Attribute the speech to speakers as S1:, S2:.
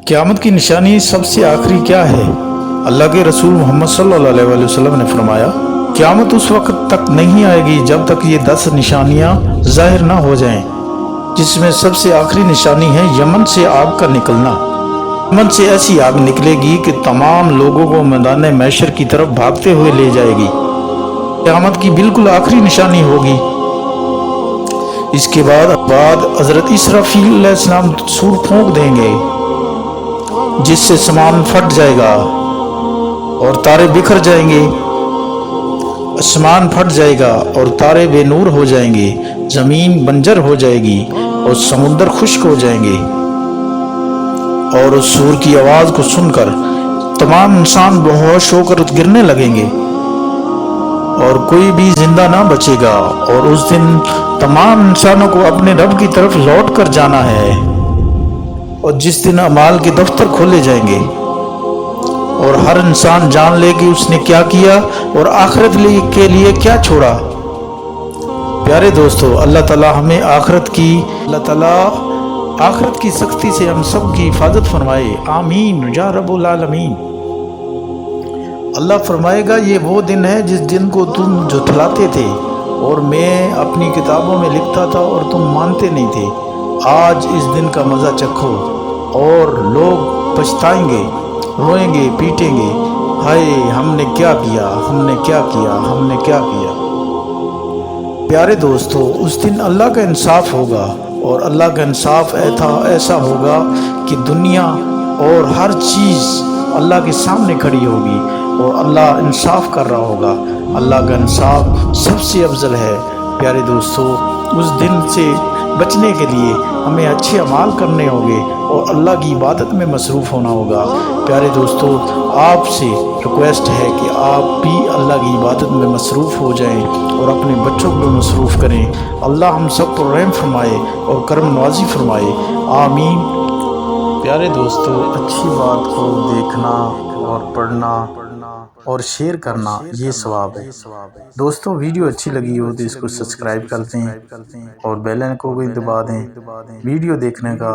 S1: क़यामत की निशानी सबसे आखिरी क्या है? अल्लाह के रसूल मोहम्मद सल्लल्लाहु अलैहि वसल्लम ने फरमाया, क़यामत उस वक्त तक नहीं आएगी जब तक ये 10 निशानियां ज़ाहिर ना हो जाएं, जिसमें सबसे आखिरी निशानी है यमन से आग का निकलना। यमन से ऐसी आग निकलेगी कि तमाम लोगों को मैदान महशर की तरफ भागते हुए ले जाएगी। क़यामत की बिल्कुल आखिरी निशानी होगी। इसके बाद हज़रत इसराफील अलैहिस्सलाम सूर फूंक देंगे, जिससे आसमान फट जाएगा और तारे बिखर जाएंगे। आसमान फट जाएगा और तारे बेनूर हो जाएंगे, जमीन बंजर हो जाएगी और समुद्र खुश्क हो जाएंगे। और उस सूर की आवाज को सुनकर तमाम इंसान बेहोश होकर गिरने लगेंगे और कोई भी जिंदा ना बचेगा। और उस दिन तमाम इंसानों को अपने रब की तरफ लौट कर जाना है, और जिस दिन अमाल के दफ्तर खोले जाएंगे और हर इंसान जान ले कि उसने क्या किया और आखिरत के लिए क्या छोड़ा। प्यारे दोस्तों, अल्लाह ताला हमें आखिरत की सख्ती से हम सब की हिफाजत फरमाए। आमीन या रब्बुल आलमीन। अल्लाह फरमाएगा, ये वो दिन है जिस दिन को तुम झुठलाते थे और मैं अपनी किताबों में लिखता था और तुम मानते नहीं थे। आज इस दिन का मज़ा चखो। और लोग पछताएंगे, रोएंगे, पीटेंगे, हाय हमने क्या किया, हमने क्या किया, हमने क्या किया। प्यारे दोस्तों, उस दिन अल्लाह का इंसाफ होगा, और अल्लाह का इंसाफ ऐसा होगा कि दुनिया और हर चीज़ अल्लाह के सामने खड़ी होगी और अल्लाह इंसाफ कर रहा होगा। अल्लाह का इंसाफ सबसे अफजल है। प्यारे दोस्तों, उस दिन से बचने के लिए हमें अच्छे अमाल करने होंगे और अल्लाह की इबादत में मसरूफ़ होना होगा। प्यारे दोस्तों, आपसे रिक्वेस्ट है कि आप भी अल्लाह की इबादत में मसरूफ़ हो जाएं और अपने बच्चों को मसरूफ़ करें। अल्लाह हम सब पर रहम फरमाए और करम नवाजी फरमाए। आमीन। प्यारे दोस्तों, अच्छी बात को देखना और पढ़ना और शेयर करना ये सवाब है। दोस्तों, वीडियो अच्छी लगी हो तो इसको सब्सक्राइब कर दें और बेल आइकन को भी दबा दें। वीडियो देखने का